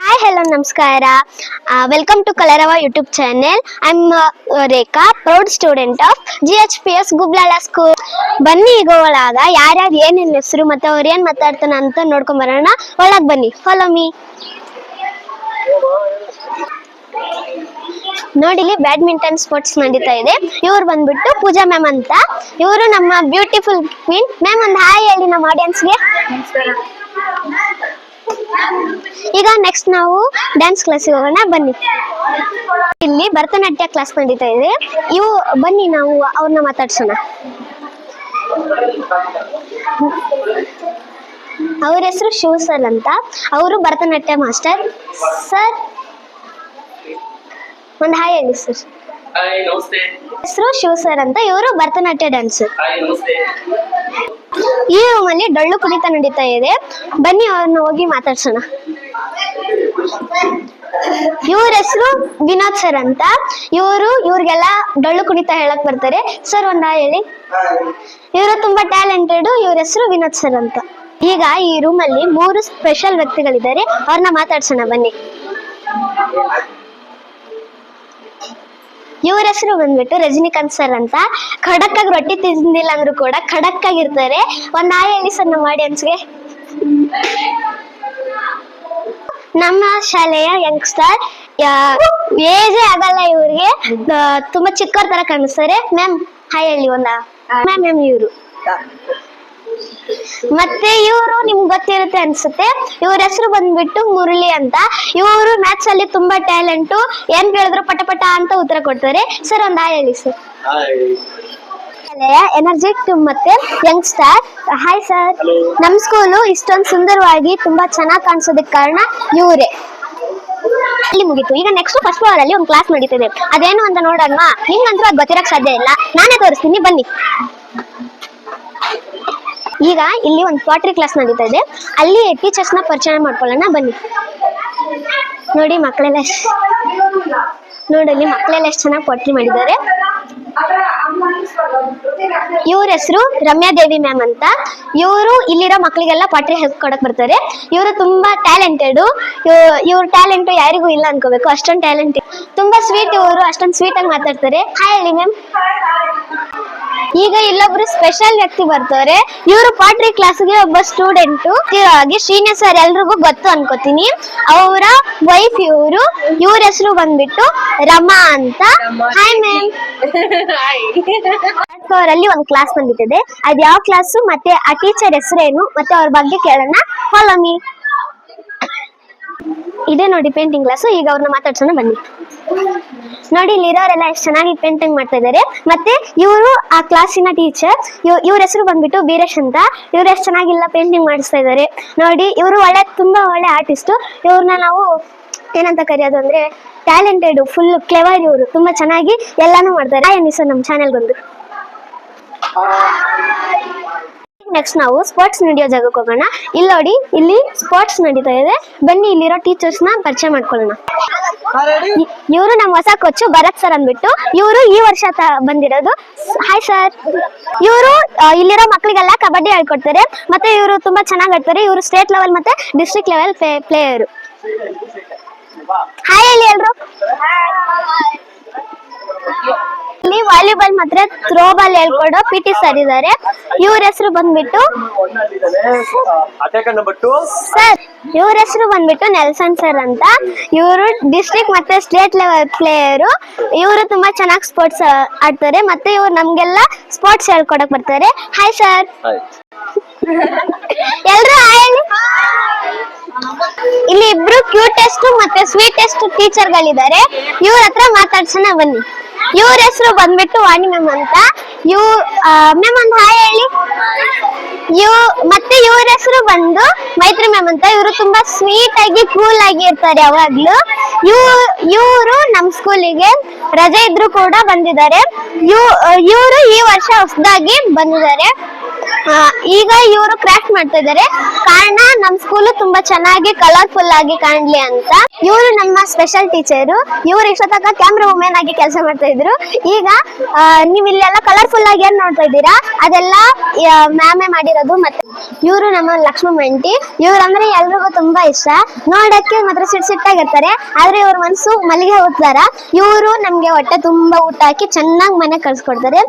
Hi, hello, namaskara. Welcome to Kalarava YouTube channel. I'm Rekha, proud student of GHPS Gublala School. ಬನ್ನಿ ಈಗ ಒಳಗ ಯಾರ್ಯಾರು ಏನೇನು ಹೆಸರು ಮತ್ತೆ ಅವ್ರು ಏನ್ ಮಾತಾಡ್ತಾನ ಅಂತ ನೋಡ್ಕೊಂಡ್ ಬರೋಣ. ಒಳಗ್ ಬನ್ನಿ, ಫಾಲೋ ಮೀ. ನೋಡಿ ಇಲ್ಲಿ ಬ್ಯಾಡ್ಮಿಂಟನ್ ಸ್ಪೋರ್ಟ್ಸ್ ನಡೀತಾ ಇದೆ. ಇವ್ರು ಬಂದ್ಬಿಟ್ಟು ಪೂಜಾ ಮ್ಯಾಮ್ ಅಂತ. ಇವರು ನಮ್ಮ ಬ್ಯೂಟಿಫುಲ್ ಕ್ವೀನ್. ಮ್ಯಾಮ್ ಒಂದು ಹಾಯ್ ಹೇಳಿ ನಮ್ಮ ಆಡಿಯನ್ಸ್ಗೆ. ಈಗ ನೆಕ್ಸ್ಟ್ ನಾವು ಡ್ಯಾನ್ಸ್ ಕ್ಲಾಸಿಗೆ ಹೋಗೋಣ, ಬನ್ನಿ. ಇಲ್ಲಿ ಭರತನಾಟ್ಯ ಕ್ಲಾಸ್ ನಡೀತಾ ಇದೆ. ಬನ್ನಿ ನಾವು ಅವ್ರನ್ನ ಮಾತಾಡ್ಸೋಣ. ಅವ್ರ ಹೆಸರು ಶಿವ ಸರ್ ಅಂತ. ಅವರು ಭರತನಾಟ್ಯ ಮಾಸ್ಟರ್. ಸರ್ ಒಂದು ಹಾಯ್ ಹೇಳಿ ಸರ್. ಹೆಸರು ಶಿವ ಸರ್ ಅಂತ. ಇವರು ಭರತನಾಟ್ಯ ಡ್ಯಾನ್ಸರ್. ಈ ರೂಮ್ ಅಲ್ಲಿ ಡೊಳ್ಳು ಕುಣಿತ ನಡೀತಾ ಇದೆ. ಬನ್ನಿ ಅವ್ರನ್ನ ಹೋಗಿ ಮಾತಾಡ್ಸೋಣ. ಇವ್ರ ಹೆಸರು ವಿನೋದ್ ಸರ್ ಅಂತ. ಇವ್ರಿಗೆಲ್ಲ ಡೊಳ್ಳು ಕುಣಿತ ಹೇಳಕ್ ಬರ್ತಾರೆ. ಸರ್ ಒಂದ ಹೇಳಿ. ಇವರು ತುಂಬಾ ಟ್ಯಾಲೆಂಟೆಡ್. ಇವ್ರ ಹೆಸರು ವಿನೋದ್ ಸರ್ ಅಂತ. ಈಗ ಈ ರೂಮ್ ಅಲ್ಲಿ 3 ಸ್ಪೆಷಲ್ ವ್ಯಕ್ತಿಗಳಿದ್ದಾರೆ. ಅವ್ರನ್ನ ಮಾತಾಡ್ಸೋಣ, ಬನ್ನಿ. ಇವ್ರ ಹೆಸರು ಬಂದ್ಬಿಟ್ಟು ರಜನಿಕಾಂತ್ ಸರ್ ಅಂತ. ಖಡಕ್ ಆಗಿ ರೊಟ್ಟಿ ತಿಂದಿಲ್ಲ ಅಂದ್ರೂ ಕೂಡ ಖಡಕ್ ಆಗಿರ್ತಾರೆ. ಒಂದ್ ಹಾಯ್ ಹೇಳಿ ಸರ್ ನಮ್ಮ ಆಡಿಯನ್ಸ್ಗೆ. ನಮ್ಮ ಶಾಲೆಯ ಯಂಗ್ಸ್ಟರ್, ಏಜೇ ಆಗಲ್ಲ ಇವ್ರಿಗೆ, ತುಂಬಾ ಚಿಕ್ಕವ್ರ ತರ ಕಾಣಿಸ್ತಾರೆ. ಮ್ಯಾಮ್ ಹಾಯ್ ಹೇಳಿ ಒಂದ. ಮ್ಯಾಮ್ ಇವರು ಮತ್ತೆ ಇವರು ನಿಮ್ಗೆ ಗೊತ್ತಿರುತ್ತೆ ಅನ್ಸುತ್ತೆ. ಇವ್ರ ಹೆಸರು ಬಂದ್ಬಿಟ್ಟು ಮುರಳಿ ಅಂತ. ಇವರು ಮ್ಯಾಥ್ಸ್ ಅಲ್ಲಿ ತುಂಬಾ ಟ್ಯಾಲೆಂಟು. ಏನ್ ಕೇಳಿದ್ರು ಪಟ ಪಟ ಅಂತ ಉತ್ತರ ಕೊಡ್ತಾರೆ. ಸರ್ ಒಂದ್ ಹಾಯ್ ಹೇಳಿ ಸರ್. ಎನರ್ಜೆಟಿಕ್ ಮತ್ತೆ ಯಂಗ್ಸ್ಟರ್. Hi sir. ನಮ್ ಸ್ಕೂಲು ಇಷ್ಟೊಂದು ಸುಂದರವಾಗಿ ತುಂಬಾ ಚೆನ್ನಾಗಿ ಕಾಣಿಸೋದಕ್ಕೆ ಕಾರಣ ಇವರೇ. ಅಲ್ಲಿ ಮುಗೀತು. ಈಗ ನೆಕ್ಸ್ಟ್ ಫಸ್ಟ್ ಫ್ಲೋರ್ ಅಲ್ಲಿ ಒಂದು ಕ್ಲಾಸ್ ನಡೀತಿದೆ. ಅದೇನು ಅಂತ ನೋಡೋಣ. ನಿಮ್ಗಂತೂ ಅದು ಗೊತ್ತಿರಕ್ ಸಾಧ್ಯ ಇಲ್ಲ, ನಾನೇ ತೋರಿಸ್ತೀನಿ, ಬನ್ನಿ. ಈಗ ಇಲ್ಲಿ ಒಂದು ಪಾಟ್ರಿ ಕ್ಲಾಸ್ ನಡೀತಾ ಇದೆ. ಅಲ್ಲಿ ಟೀಚರ್ಸ್ ನ ಪರಿಚಯ ಮಾಡ್ಕೊಳ್ಳೋಣ, ಬನ್ನಿ. ನೋಡಿ ಮಕ್ಕಳೆಲ್ಲ ನೋಡಲ್ಲಿ ಮಕ್ಕಳೆಲ್ಲ ಎಷ್ಟು ಚೆನ್ನಾಗಿ ಪಾಟ್ರಿ ಮಾಡಿದ್ದಾರೆ. ಇವ್ರ ಹೆಸರು ರಮ್ಯಾ ದೇವಿ ಮ್ಯಾಮ್ ಅಂತ. ಇವರು ಇಲ್ಲಿರೋ ಮಕ್ಕಳಿಗೆಲ್ಲ ಪಾಟ್ರಿ ಹೇಳ್ಕೊಡಕ್ ಬರ್ತಾರೆ. ಇವರು ತುಂಬಾ ಟ್ಯಾಲೆಂಟೆಡ್. ಇವ್ರ ಟ್ಯಾಲೆಂಟ್ ಯಾರಿಗೂ ಇಲ್ಲ ಅನ್ಕೋಬೇಕು, ಅಷ್ಟೊಂದು ಟ್ಯಾಲೆಂಟ್. ತುಂಬಾ ಸ್ವೀಟ್. ಇವರು ಅಷ್ಟೊಂದು ಸ್ವೀಟ್ ಆಗಿ ಮಾತಾಡ್ತಾರೆ. ಹಾಯ್ ಹೇಳಿ ಮ್ಯಾಮ್. ಈಗ ಇಲ್ಲೊಬ್ರು ಸ್ಪೆಷಲ್ ವ್ಯಕ್ತಿ ಬರ್ತಾರೆ. ಇವರು ಪಾಟ್ರಿ ಕ್ಲಾಸ್ಗೆ ಒಬ್ಬ ಸ್ಟೂಡೆಂಟ್. ಶ್ರೀನಿವಾಸ್ ಸರ್ ಎಲ್ರಿಗೂ ಗೊತ್ತು ಅನ್ಕೋತೀನಿ. ಅವರ ವೈಫ್ ಇವರು. ಇವ್ರ ಹೆಸರು ಬಂದ್ಬಿಟ್ಟು ರಮಾ ಅಂತ. Hi ma'am. ಅವರಲ್ಲಿ ಒಂದು ಕ್ಲಾಸ್ ನಡೀತಿದೆ. ಅದ್ ಯಾವ ಕ್ಲಾಸು ಮತ್ತೆ ಆ ಟೀಚರ್ ಹೆಸರೇನು ಮತ್ತೆ ಅವ್ರ ಬಗ್ಗೆ ಕೇಳೋಣ, ಫಾಲೋ ಮೀ. ಇದೇ ನೋಡಿ ಪೇಂಟಿಂಗ್ ಕ್ಲಾಸ್. ಈಗ ಅವ್ರನ್ನ ಮಾತಾಡ್ಸೋಣ, ಬನ್ನಿ. ನೋಡಿ ಇಲ್ಲಿರೋರೆಲ್ಲ ಎಷ್ಟು ಚೆನ್ನಾಗಿ ಪೇಂಟಿಂಗ್ ಮಾಡ್ತಾ ಇದ್ದಾರೆ. ಮತ್ತೆ ಇವರು ಆ ಕ್ಲಾಸಿನ ಟೀಚರ್. ಇವ್ರ ಹೆಸರು ಬಂದ್ಬಿಟ್ಟು ಬೀರೇಶ್ ಅಂತ. ಇವ್ರು ಎಷ್ಟು ಚೆನ್ನಾಗಿಲ್ಲ ಪೇಂಟಿಂಗ್ ಮಾಡಿಸ್ತಾ ಇದ್ದಾರೆ. ನೋಡಿ ಇವರು ತುಂಬಾ ಒಳ್ಳೆ ಆರ್ಟಿಸ್ಟ್. ಇವ್ರನ್ನ ನಾವು ಏನಂತ ಕರೆಯೋದು ಅಂದ್ರೆ ಟ್ಯಾಲೆಂಟೆಡ್, ಫುಲ್ ಕ್ಲೆವರ್. ಇವರು ತುಂಬಾ ಚೆನ್ನಾಗಿ ಎಲ್ಲಾನು ಮಾಡ್ತಾರೆ. ಏನಿ ಸರ್ ನಮ್ಮ ಚಾನೆಲ್ಗೊಂದು. ನೆಕ್ಸ್ಟ್ ನಾವು ಸ್ಪೋರ್ಟ್ಸ್ ನಡೆಯೋ ಜಾಗಕ್ಕೆ ಹೋಗೋಣ. ಇಲ್ಲಿ ನೋಡಿ, ಇಲ್ಲಿ ಸ್ಪೋರ್ಟ್ಸ್ ನಡೀತಾ ಇದೆ. ಬನ್ನಿ ಇಲ್ಲಿರೋ ಟೀಚರ್ಸ್ ನ ಪರಿಚಯ ಮಾಡ್ಕೊಳ್ಳೋಣ. ಇವರು ನಮ್ಮ ಹೊಸ ಕೋಚ್ ಭರತ್ ಸರ್ ಅಂದ್ಬಿಟ್ಟು. ಇವರು ಈ ವರ್ಷ ಬಂದಿರೋದು. Hi sir. ಇವರು ಇಲ್ಲಿರೋ ಮಕ್ಕಳಿಗೆಲ್ಲ ಕಬಡ್ಡಿ ಹೇಳ್ಕೊಡ್ತಾರೆ. ಮತ್ತೆ ಇವರು ತುಂಬಾ ಚೆನ್ನಾಗಿ ಆಡ್ತಾರೆ. ಇವರು ಸ್ಟೇಟ್ ಲೆವೆಲ್ ಮತ್ತೆ ಡಿಸ್ಟ್ರಿಕ್ಟ್ ಲೆವೆಲ್ ಪ್ಲೇಯರ್. ಹಾಯ್ ಹೇಳಿ ಎಲ್ರು. ಇಲ್ಲಿ ವಾಲಿಬಾಲ್ ಮತ್ತೆ ಥ್ರೋ ಬಾಲ್ ಹೇಳ್ಕೊಡೋ ಪಿಟಿ ಸರ್ ಇದ್ದಾರೆ. ಇವ್ರ ಹೆಸರು ಬಂದ್ಬಿಟ್ಟು ಸರ್. ಇವ್ರ ಹೆಸರು ಬಂದ್ಬಿಟ್ಟು ನೆಲ್ಸನ್ ಸರ್ ಅಂತ. ಇವರು ಡಿಸ್ಟ್ರಿಕ್ಟ್ ಮತ್ತೆ ಸ್ಟೇಟ್ ಲೆವೆಲ್ ಪ್ಲೇಯರ್. ಇವರು ತುಂಬಾ ಚೆನ್ನಾಗಿ ಸ್ಪೋರ್ಟ್ಸ್ ಆಡ್ತಾರೆ. ಮತ್ತೆ ಇವ್ರು ನಮ್ಗೆಲ್ಲ ಸ್ಪೋರ್ಟ್ಸ್ ಹೇಳ್ಕೊಡಕ್ ಬರ್ತಾರೆ. Hi sir. ಎಲ್ರು ಹಾಯ್ ಹೇಳಿ. ಇಲ್ಲಿ ಇಬ್ರು ಕ್ಯೂಟೆಸ್ಟ್ ಮತ್ತೆ ಸ್ವೀಟೆಸ್ಟ್ ಟೀಚರ್ ಗಳಿದ್ದಾರೆ. ಇವ್ರ ಹತ್ರ ಮಾತಾಡ್ಸೋಣ, ಬನ್ನಿ. ಇವ್ರ ಹೆಸರು ಬಂದ್ಬಿಟ್ಟು ವಾಣಿ ಮ್ಯಾಮ್ ಅಂತ. ಮ್ಯಾಮ್ ಒಂದು ಹಾಯ್ ಹೇಳಿ. ಮತ್ತೆ ಇವ್ರ ಹೆಸರು ಬಂದು ಮೈತ್ರಿ ಮ್ಯಾಮ್ ಅಂತ. ಇವರು ತುಂಬಾ ಸ್ವೀಟ್ ಆಗಿ ಕೂಲ್ ಆಗಿ ಇರ್ತಾರೆ ಯಾವಾಗ್ಲೂ. ಇವರು ನಮ್ ಸ್ಕೂಲಿಗೆ ರಜೆ ಇದ್ರು ಕೂಡ ಬಂದಿದ್ದಾರೆ. ಇವರು ಈ ವರ್ಷ ಹೊಸದಾಗಿ ಬಂದಿದ್ದಾರೆ. ಈಗ ಇವರು ಕ್ರಾಫ್ಟ್ ಮಾಡ್ತಾ ಇದ್ದಾರೆ. ಕಾರಣ ನಮ್ ಸ್ಕೂಲ್ ತುಂಬಾ ಚೆನ್ನಾಗಿ ಕಲರ್ಫುಲ್ ಆಗಿ ಕಾಣ್ಲಿ ಅಂತ. ಇವರು ನಮ್ಮ ಸ್ಪೆಷಲ್ ಟೀಚರ್. ಇವ್ರು ಇಷ್ಟೊತ್ತಕ ಕ್ಯಾಮ್ರಾ ವುಮೆನ್ ಆಗಿ ಕೆಲಸ ಮಾಡ್ತಾ ಇದ್ರು. ಈಗ ನೀವ್ ಇಲ್ಲೆಲ್ಲ ಕಲರ್ಫುಲ್ ಆಗಿ ಏನ್ ನೋಡ್ತಾ ಇದ್ದೀರಾ ಅದೆಲ್ಲ ಮ್ಯಾಮೇ ಮಾಡಿರೋದು. ಮತ್ತೆ ಇವರು ನಮ್ಮ ಲಕ್ಷ್ಮಮ್ಮ ಆಂಟಿ. ಇವ್ರಂದ್ರೆ ಎಲ್ರಿಗೂ ತುಂಬಾ ಇಷ್ಟ. ನೋಡಕ್ಕೆ ಮಾತ್ರ ಸಿಟ್ಟಾಗಿರ್ತಾರೆ, ಆದ್ರೆ ಇವ್ರ ಮನ್ಸು ಮಲ್ಲಿಗೆ ಹೂತರ. ಇವರು ನಮ್ಗೆ ಹೊಟ್ಟೆ ತುಂಬಾ ಊಟ ಹಾಕಿ ಚೆನ್ನಾಗಿ ಮನೆ ಕಳ್ಸ್ಕೊಡ್ತಾರೆ.